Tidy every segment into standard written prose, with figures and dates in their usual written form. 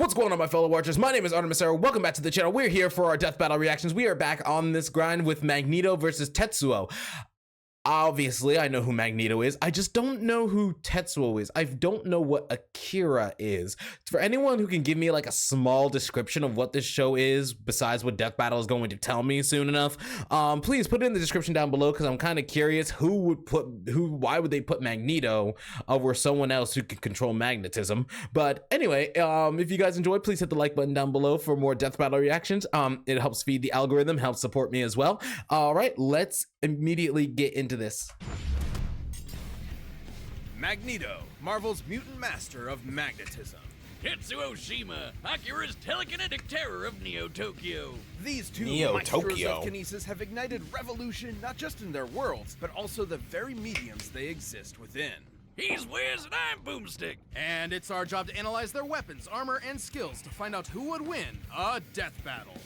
What's going on, my fellow watchers? My name is Artemis. Welcome back to the channel. We're here for our death battle reactions. We are back on this grind with Magneto versus Tetsuo. Obviously, I know who Magneto is. I just don't know who Tetsuo is. I don't know what Akira is. For anyone who can give me like a small description of what this show is, besides what Death Battle is going to tell me soon enough, please put it in the description down below, because I'm kind of curious why would they put Magneto over someone else who can control magnetism. But anyway, if you guys enjoyed, please hit the like button down below for more Death Battle reactions. It helps feed the algorithm, helps support me as well. All right, let's immediately get into this. Magneto, Marvel's mutant master of magnetism. Tetsuo Shima, Akira's telekinetic terror of Neo-Tokyo. These two maestros of kinesis have ignited revolution not just in their worlds, but also the very mediums they exist within. He's Wiz and I'm Boomstick. And it's our job to analyze their weapons, armor, and skills to find out who would win a death battle.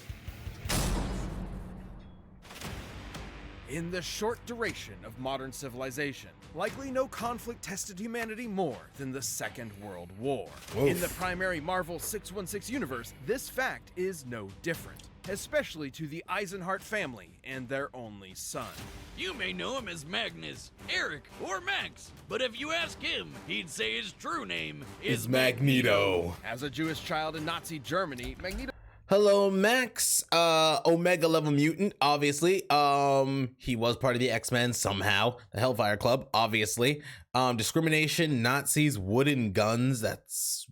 In the short duration of modern civilization, likely no conflict tested humanity more than the Second World War. Oof. In the primary Marvel 616 universe, this fact is no different, especially to the Eisenhart family and their only son. You may know him as Magnus, Eric, or Max, but if you ask him, he'd say his true name is Magneto. As a Jewish child in Nazi Germany, Magneto Hello, Max, Omega level mutant, obviously. He was part of the X-Men somehow, the Hellfire Club, obviously. Discrimination, Nazis, wooden guns, that's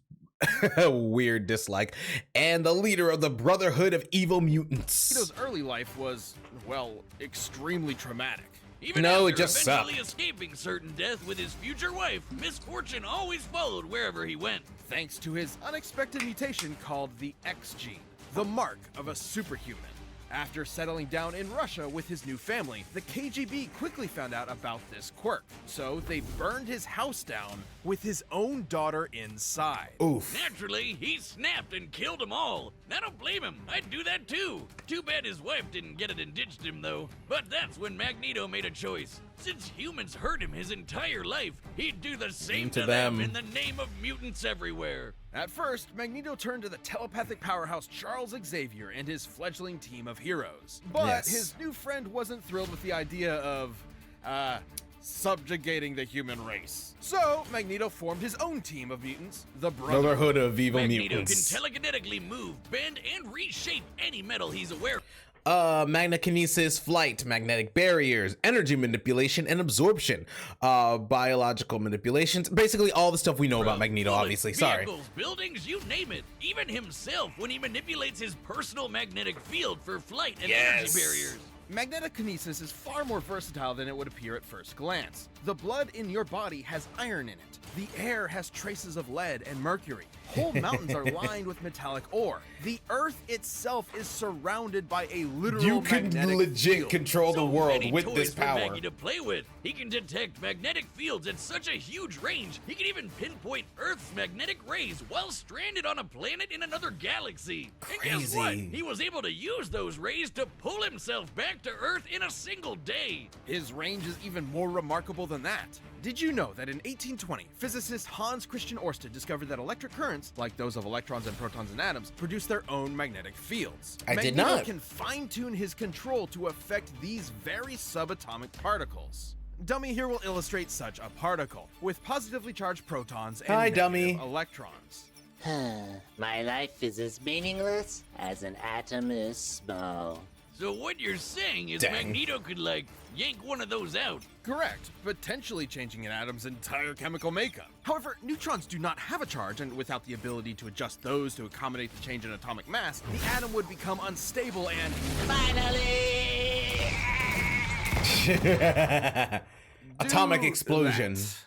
a weird dislike. And the leader of the Brotherhood of Evil Mutants. Magneto's early life was, well, extremely traumatic. Even No, after it just eventually sucked. escaping certain death with his future wife, misfortune always followed wherever he went. Thanks to his unexpected mutation called the X gene, the mark of a superhuman. After settling down in Russia with his new family, the KGB quickly found out about this quirk, so they burned his house down with his own daughter inside. Oof. Naturally, he snapped and killed them all. I don't blame him, I'd do that too. Too bad his wife didn't get it and ditched him though. But that's when Magneto made a choice. Since humans hurt him his entire life, he'd do the same to them in the name of mutants everywhere. At first, Magneto turned to the telepathic powerhouse Charles Xavier and his fledgling team of heroes. But Yes. his new friend wasn't thrilled with the idea of, subjugating the human race. So, Magneto formed his own team of mutants, the Brotherhood of Evil Magneto Mutants. can telekinetically move, bend, and reshape any metal he's aware of. Magnekinesis, flight, magnetic barriers, energy manipulation, and absorption. Biological manipulations. Basically all the stuff we know about Magneto, Bullets, obviously. Sorry. Vehicles, buildings, you name it. Even himself when he manipulates his personal magnetic field for flight and energy barriers. Magnetokinesis is far more versatile than it would appear at first glance. The blood in your body has iron in it. The air has traces of lead and mercury. Whole mountains are lined with metallic ore. The earth itself is surrounded by a literal You can magnetic legit field. control the So world many with toys this for power. Maggie to play with. He can detect magnetic fields at such a huge range. He can even pinpoint Earth's magnetic rays while stranded on a planet in another galaxy. And guess what? Crazy. He was able to use those rays to pull himself back to Earth in a single day. His range is even more remarkable than that. Did you know that in 1820, physicist Hans Christian Ørsted discovered that electric currents, like those of electrons and protons and atoms, produce their own magnetic fields? I did Magneto not. can fine-tune his control to affect these very subatomic particles. Dummy here will illustrate such a particle, with positively charged protons and Hi, negative Dummy. electrons. My life is as meaningless as an atom is small. So what you're saying is Dang. Magneto could, like, yank one of those out. Correct, potentially changing an atom's entire chemical makeup. However, neutrons do not have a charge, and without the ability to adjust those to accommodate the change in atomic mass, the atom would become unstable and Finally! Atomic do explosion. that.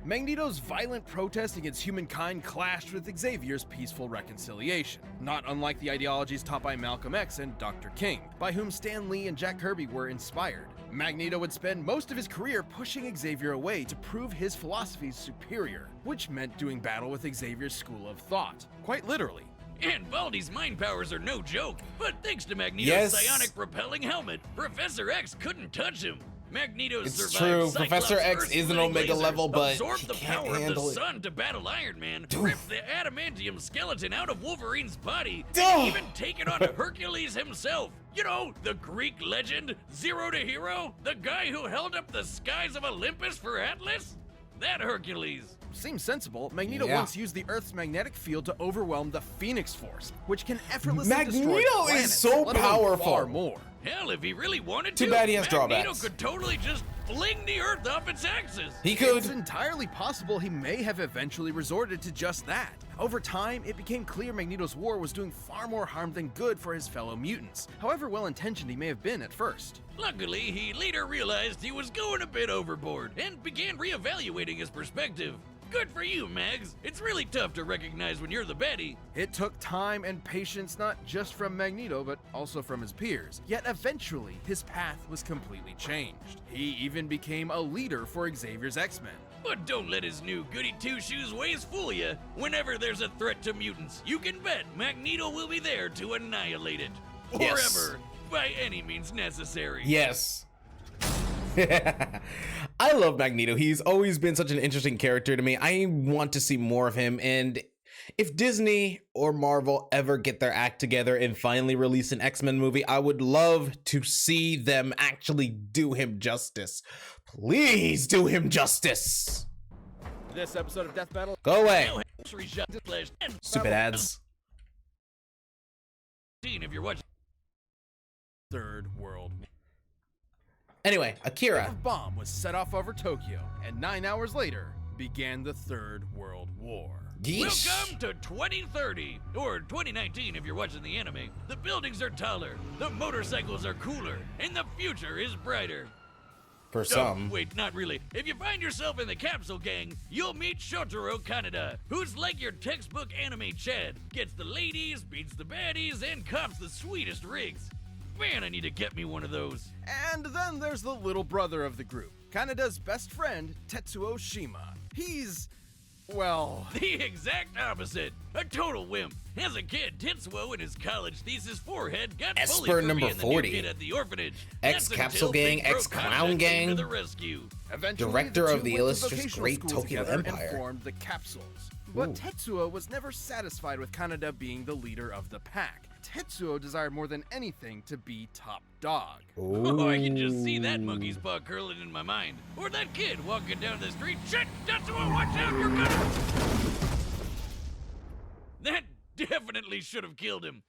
Magneto's violent protest against humankind clashed with Xavier's peaceful reconciliation, not unlike the ideologies taught by Malcolm X and Dr. King, by whom Stan Lee and Jack Kirby were inspired. Magneto would spend most of his career pushing Xavier away to prove his philosophies superior, which meant doing battle with Xavier's school of thought, quite literally. And Baldy's mind powers are no joke, but thanks to Magneto's Yes. psionic repelling helmet, Professor X couldn't touch him. Magneto It's survived true. Cyclops' Professor X is an Earth-splitting Omega laser, level, but absorbed he the can't power of handle the it. sun to battle Iron Man, ripped the adamantium skeleton out of Wolverine's body, Duh. and even taken on Hercules himself. You know, the Greek legend, Zero to Hero, the guy who held up the skies of Olympus for Atlas? That Hercules. Seems sensible. Magneto Yeah. once used the Earth's magnetic field to overwhelm the Phoenix Force, which can effortlessly destroy Magneto is planets, so let alone powerful. Far more. Hell, if he really wanted Too to, bad he has Magneto drawbacks. could totally just fling the Earth off its axis. He could. It's entirely possible he may have eventually resorted to just that. Over time, it became clear Magneto's war was doing far more harm than good for his fellow mutants, however well-intentioned he may have been at first. Luckily, he later realized he was going a bit overboard and began reevaluating his perspective. Good for you, Mags. It's really tough to recognize when you're the baddie. It took time and patience not just from Magneto, but also from his peers. Yet eventually, his path was completely changed. He even became a leader for Xavier's X-Men. But don't let his new goody two-shoes ways fool you. Whenever there's a threat to mutants, you can bet Magneto will be there to annihilate it. Yes. Forever, by any means necessary. Yes. I love Magneto. He's always been such an interesting character to me. I want to see more of him. And if Disney or Marvel ever get their act together and finally release an X-Men movie, I would love to see them actually do him justice. Please do him justice. This episode of Death Battle Go away. Now, history shot to flash and Stupid ads. if you're watching. Third World War. Anyway, Akira. A bomb was set off over Tokyo, and 9 hours later began the Third World War. Yeesh. Welcome to 2030, or 2019 if you're watching the anime. The buildings are taller, the motorcycles are cooler, and the future is brighter. For some. Oh, wait, not really. If you find yourself in the Capsule Gang, you'll meet Shotaro Kaneda, who's like your textbook anime Chad. Gets the ladies, beats the baddies, and cops the sweetest rigs. Man, I need to get me one of those. And then there's the little brother of the group, Kaneda's best friend, Tetsuo Shima. He's, well, The exact opposite. A total wimp. As a kid, Tetsuo in his college thesis forehead got Esper bullied for number being the 40. new kid at the orphanage. Ex-Capsule That's until Gang, Big Bro ex-Clown Kaneda came Gang. to the rescue. eventually Director the of two the went to illustrious vocational Great school Tokyo together Empire. and formed the Capsules. But Ooh. Tetsuo was never satisfied with Kaneda being the leader of the pack. Tetsuo desired more than anything to be top dog. Oh, I can just see that monkey's paw curling in my mind. Or that kid walking down the street. Shit! Tetsuo, watch out! You're gonna... That definitely should have killed him.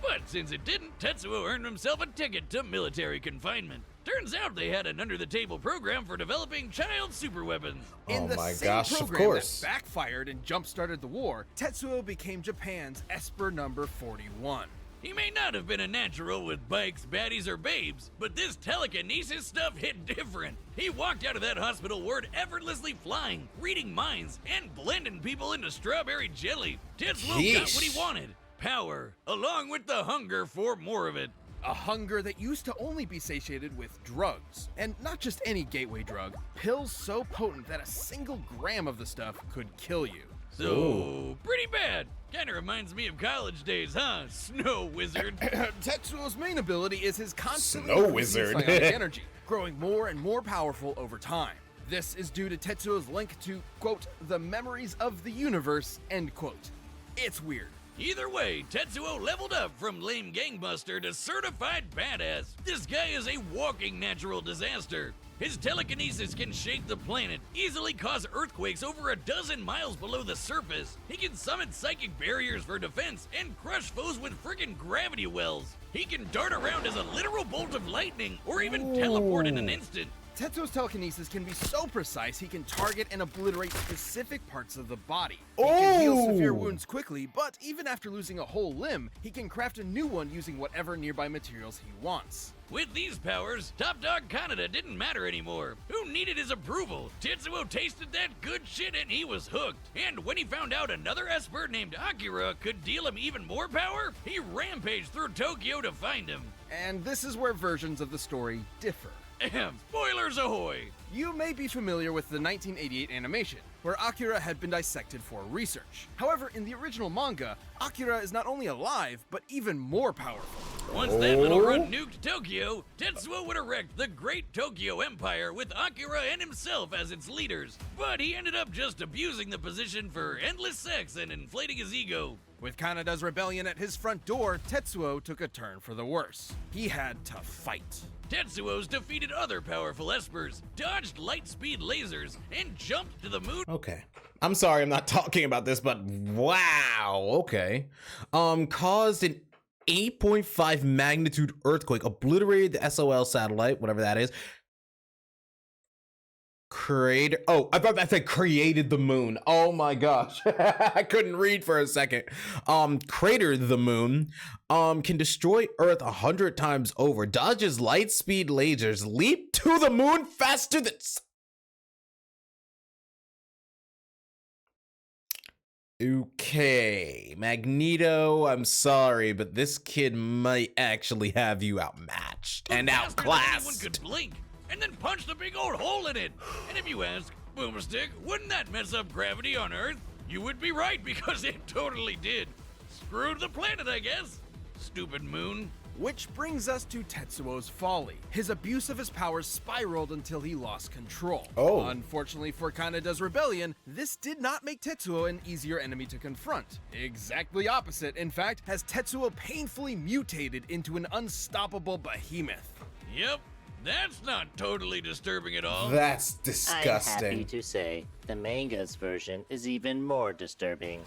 But since it didn't, Tetsuo earned himself a ticket to military confinement. Turns out they had an under-the-table program for developing child superweapons. In Oh the my same gosh, of program course. that backfired and jump-started the war, Tetsuo became Japan's Esper number 41. He may not have been a natural with bikes, baddies, or babes, but this telekinesis stuff hit different. He walked out of that hospital ward effortlessly flying, reading minds, and blending people into strawberry jelly. Tetsuo got what Yeesh. he wanted. Power, along with the hunger for more of it. A hunger that used to only be satiated with drugs. And not just any gateway drug, pills so potent that a single gram of the stuff could kill you. So, pretty bad. Kinda reminds me of college days, huh? Snow Wizard. Tetsuo's main ability is his constantly Snow increasing Wizard. psionic energy, growing more and more powerful over time. This is due to Tetsuo's link to, quote, the memories of the universe, end quote. It's weird. Either way, Tetsuo leveled up from lame gangbuster to certified badass. This guy is a walking natural disaster. His telekinesis can shake the planet, easily cause earthquakes over a dozen miles below the surface. He can summon psychic barriers for defense and crush foes with friggin' gravity wells. He can dart around as a literal bolt of lightning or even teleport in an instant. Tetsuo's telekinesis can be so precise he can target and obliterate specific parts of the body. He Oh! can heal severe wounds quickly, but even after losing a whole limb, he can craft a new one using whatever nearby materials he wants. With these powers, Top Dog Kaneda didn't matter anymore. Who needed his approval? Tetsuo tasted that good shit and he was hooked. And when he found out another Esper named Akira could deal him even more power, he rampaged through Tokyo to find him. And this is where versions of the story differ. Ahem. Spoilers ahoy! You may be familiar with the 1988 animation, where Akira had been dissected for research. However, in the original manga, Akira is not only alive, but even more powerful. Once that little runt nuked Tokyo, Tetsuo would erect the Great Tokyo Empire with Akira and himself as its leaders. But he ended up just abusing the position for endless sex and inflating his ego. With Kanada's rebellion at his front door, Tetsuo took a turn for the worse. He had to fight. Tetsuo's defeated other powerful espers, dodged light-speed lasers, and jumped to the moon. Okay. I'm sorry I'm not talking about this, but wow, okay. Caused an 8.5 magnitude earthquake, obliterated the SOL satellite, whatever that is. I thought that said created the moon. Oh my gosh. I couldn't read for a second. Cratered the moon. Can destroy Earth 100 times over. Dodges light speed lasers. Leap to the moon faster than... Okay, Magneto, I'm sorry, but this kid might actually have you outmatched and outclassed. Anyone could blink and then punch the big old hole in it. And if you ask, Boomerstick, wouldn't that mess up gravity on Earth? You would be right, because it totally did. Screwed the planet, I guess. Stupid moon. Which brings us to Tetsuo's folly. His abuse of his powers spiraled until he lost control. Oh. Unfortunately for Kanada's rebellion, this did not make Tetsuo an easier enemy to confront. Exactly opposite, in fact, has Tetsuo painfully mutated into an unstoppable behemoth. Yep, that's not totally disturbing at all. That's I'm happy disgusting. to say the manga's version is even more disturbing.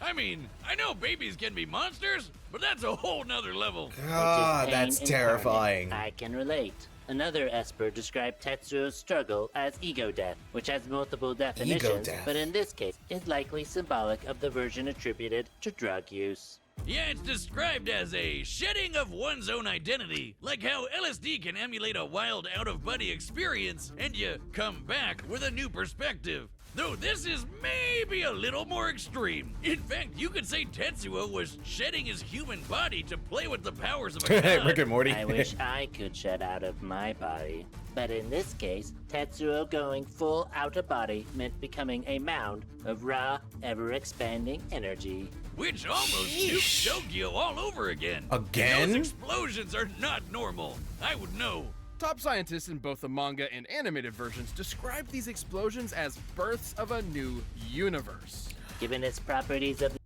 I mean, I know babies can be monsters, but that's a whole nother level. God, Which is that's pain terrifying. incarnate. I can relate. Another Esper described Tetsuo's struggle as ego death, which has multiple definitions, death. but in this case is likely symbolic of the version attributed to drug use. Yeah, it's described as a shedding of one's own identity, like how LSD can emulate a wild out-of-body experience, and you come back with a new perspective. Though this is maybe a little more extreme. In fact, you could say Tetsuo was shedding his human body to play with the powers of a god. Rick and Morty. I wish I could shed out of my body. But in this case, Tetsuo going full out of body meant becoming a mound of raw, ever-expanding energy. Which almost nuked Tokyo all over again. Again? Those explosions are not normal. I would know. Top scientists in both the manga and animated versions describe these explosions as births of a new universe. Given its properties of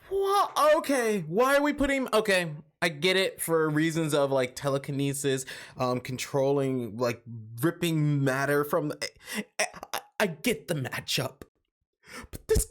What? Okay, why are we putting... Okay, I get it for reasons of like telekinesis, controlling, like ripping matter from... I get the matchup. But this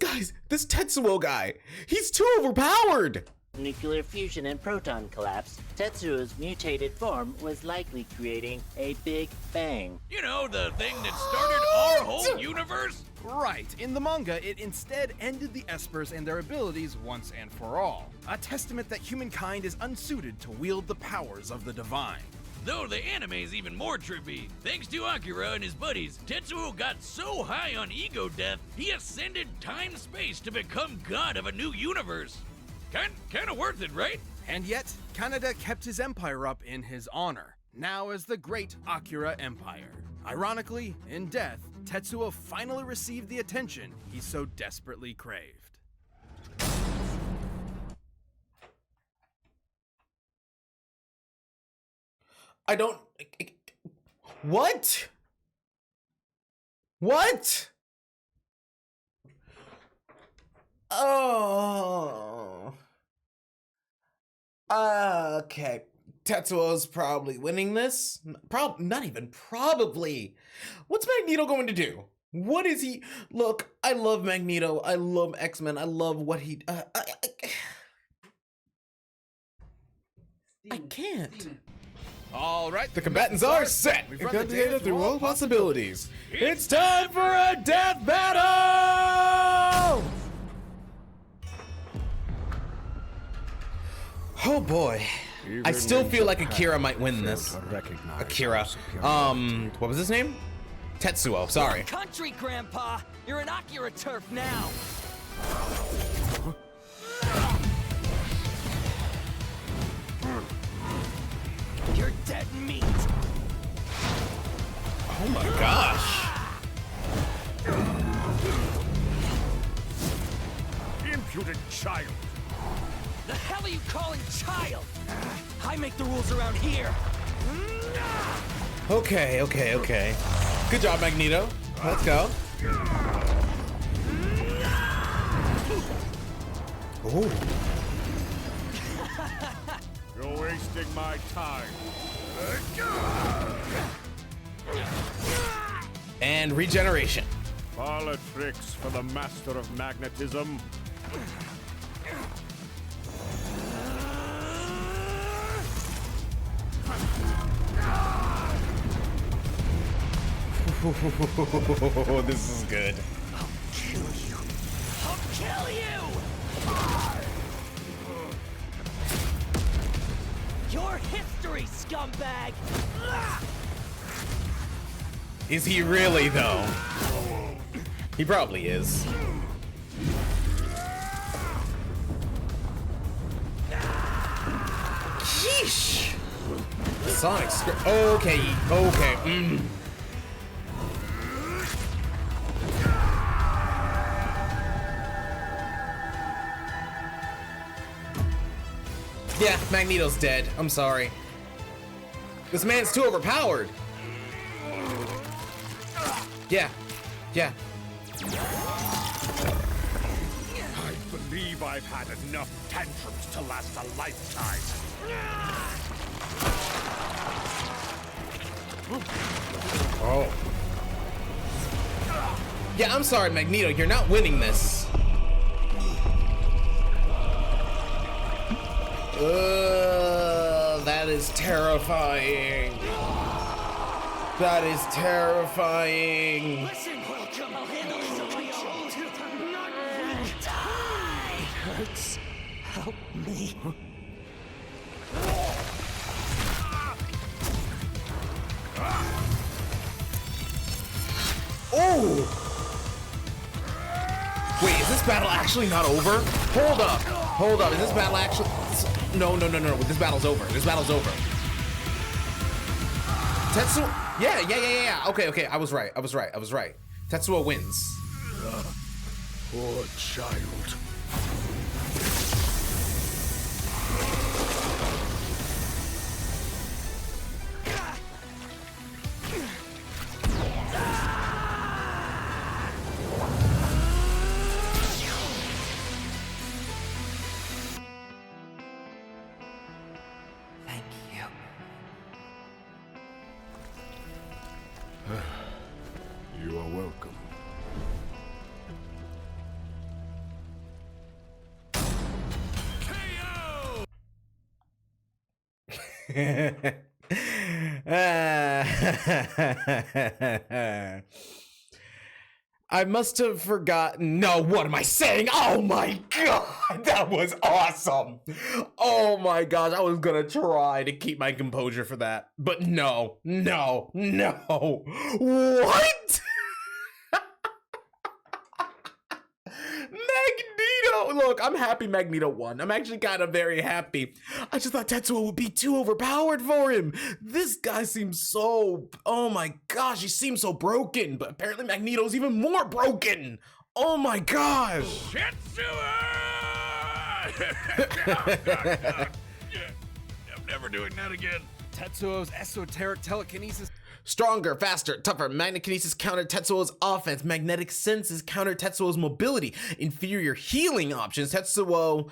Tetsuo guy, he's too overpowered. nuclear fusion and proton collapse, Tetsuo's mutated form was likely creating a Big Bang. You know, the thing that started our whole universe? Right, in the manga, it instead ended the Espers and their abilities once and for all. A testament that humankind is unsuited to wield the powers of the divine. Though the anime's even more trippy. Thanks to Akira and his buddies, Tetsuo got so high on ego death, he ascended time-space to become god of a new universe. Kinda worth it, right? And yet, Kanada kept his empire up in his honor, now as the Great Akira Empire. Ironically, in death, Tetsuo finally received the attention he so desperately craved. I don't... What? What? Oh. Okay. Tetsuo's probably winning this. Not even probably. What's Magneto going to do? What is he? Look, I love Magneto. I love X-Men. I love what he... I can't. All right, The combatants are set. We've We've run got the the data data through all possibilities. It's time for a death battle! Oh boy. I still feel like Akira might win this. Akira. What was his name? Tetsuo, sorry. Country, Grandpa! You're an Akira turf now! You're dead meat! Oh my gosh. Impudent child! The hell are you calling child? I make the rules around here. Okay. Good job, Magneto. Let's go. Ooh. You're wasting my time. And regeneration. Parlor tricks for the master of magnetism. This is good. I'll kill you! Your history, scumbag! Is he really, though? He probably is. Sheesh! Sonic okay. Yeah, Magneto's dead. I'm sorry. This man's too overpowered. Yeah. I believe I've had enough tantrums to last a lifetime. Oh. Yeah, I'm sorry, Magneto. You're not winning this. That is terrifying. That is terrifying. Listen, welcome. I'll handle this on my own. Die! Hurts. Help me. Oh! Wait, is this battle actually not over? Hold up. Is this battle actually? No. This battle's over. Tetsuo. Yeah. Okay. I was right. Tetsuo wins. Poor child. Thank you. You are welcome. I must have forgotten. No, what am I saying? Oh my god, that was awesome. Oh my gosh, I was gonna try to keep my composure for that, but no. What? Magneto! Look, I'm happy Magneto won. I'm actually kind of very happy. I just thought Tetsuo would be too overpowered for him. This guy seems so... Oh my gosh, he seems so broken. But apparently Magneto's even more broken. Oh my gosh. Tetsuo! I'm never doing that again. Tetsuo's esoteric telekinesis. Stronger, faster, tougher. Magnekinesis countered Tetsuo's offense. Magnetic senses countered Tetsuo's mobility. Inferior healing options. Tetsuo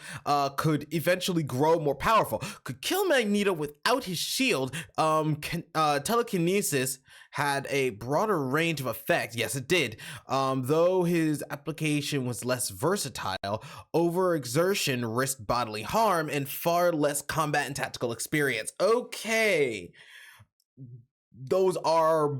could eventually grow more powerful. Could kill Magneto without his shield. Telekinesis had a broader range of effects. Yes, it did. Though his application was less versatile, overexertion risked bodily harm and far less combat and tactical experience. Okay. Those are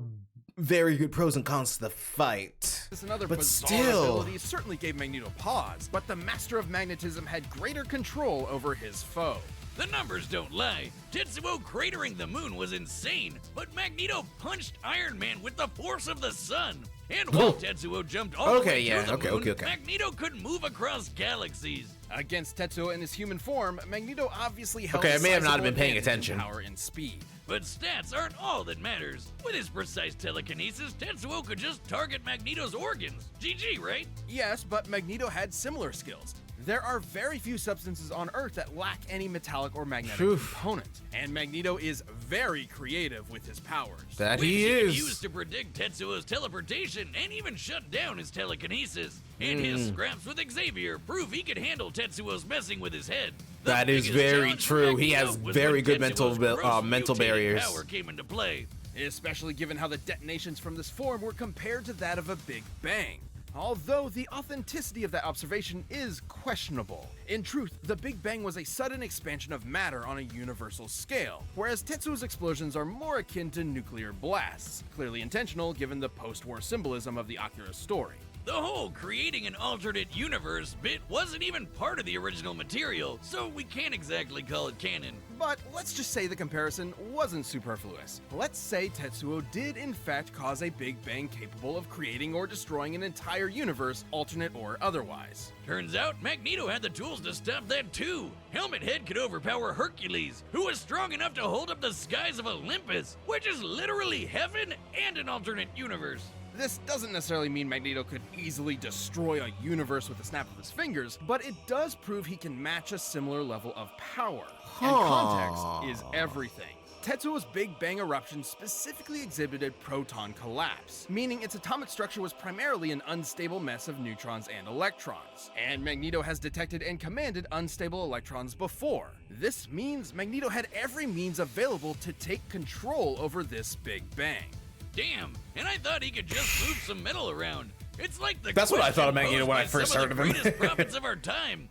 very good pros and cons to the fight. This another But bizarre still. ability certainly gave Magneto pause, but the Master of Magnetism had greater control over his foe. The numbers don't lie. Tetsuo cratering the moon was insane, but Magneto punched Iron Man with the force of the sun. And while Tetsuo jumped all the way through the moon, Magneto could move across galaxies. Against Tetsuo in his human form, Magneto obviously held Okay, I may have not sizable been paying advantage in attention. power and speed. But stats aren't all that matters. With his precise telekinesis, Tetsuo could just target Magneto's organs. GG, right? Yes, but Magneto had similar skills. There are very few substances on Earth that lack any metallic or magnetic Oof. component, and Magneto is very creative with his powers. That Which he could is. use to predict Tetsuo's teleportation and even shut down his telekinesis. And his scraps with Xavier prove he could handle Tetsuo's messing with his head. The That is biggest very challenge for true. He Magneto has was very when good Tetsuo's gross mental mutating barriers. Power came into play. Especially given how the detonations from this form were compared to that of a Big Bang. Although the authenticity of that observation is questionable. In truth, the Big Bang was a sudden expansion of matter on a universal scale, whereas Tetsuo's explosions are more akin to nuclear blasts, clearly intentional given the post-war symbolism of the Akira story. The whole creating an alternate universe bit wasn't even part of the original material, so we can't exactly call it canon. But let's just say the comparison wasn't superfluous. Let's say Tetsuo did in fact cause a Big Bang capable of creating or destroying an entire universe, alternate or otherwise. Turns out Magneto had the tools to stop that too. Helmet Head could overpower Hercules, who was strong enough to hold up the skies of Olympus, which is literally heaven and an alternate universe. This doesn't necessarily mean Magneto could easily destroy a universe with a snap of his fingers, but it does prove he can match a similar level of power. And context is everything. Tetsuo's Big Bang eruption specifically exhibited proton collapse, meaning its atomic structure was primarily an unstable mess of neutrons and electrons. And Magneto has detected and commanded unstable electrons before. This means Magneto had every means available to take control over this Big Bang. Damn, and I thought he could just move some metal around. It's like the That's what I thought of question Magneto posed when by I first some heard of of the him. greatest prophets of our time.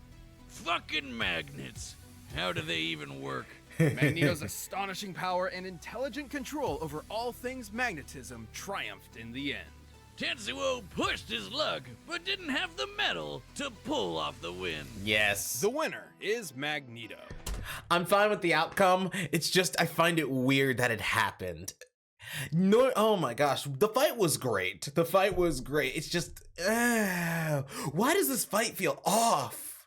Fucking magnets. How do they even work? Magneto's astonishing power and intelligent control over all things magnetism triumphed in the end. Tetsuo pushed his luck, but didn't have the metal to pull off the win. Yes. The winner is Magneto. I'm fine with the outcome. It's just I find it weird that it happened. No, oh my gosh, the fight was great. The fight was great. It's just, why does this fight feel off?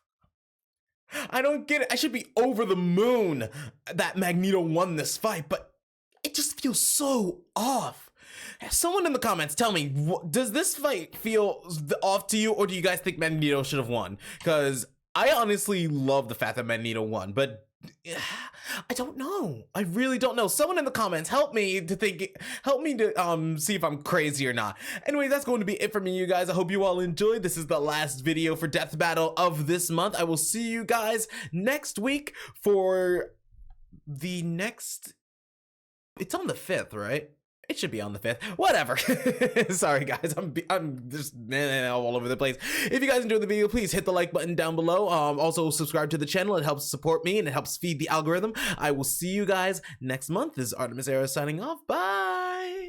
I don't get it. I should be over the moon that Magneto won this fight, but it just feels so off. Someone in the comments tell me, does this fight feel off to you, or do you guys think Magneto should have won? Because I honestly love the fact that Magneto won, but I don't know. I really don't know. Someone in the comments help me to see if I'm crazy or not. Anyway, that's going to be it for me, you guys. I hope you all enjoyed. This is the last video for Death Battle of this month. I will see you guys next week for the next... It's on the 5th, right? It should be on the 5th. Whatever. Sorry, guys. I'm just all over the place. If you guys enjoyed the video, please hit the like button down below. Also, subscribe to the channel. It helps support me and it helps feed the algorithm. I will see you guys next month. This is Artemis Era signing off. Bye.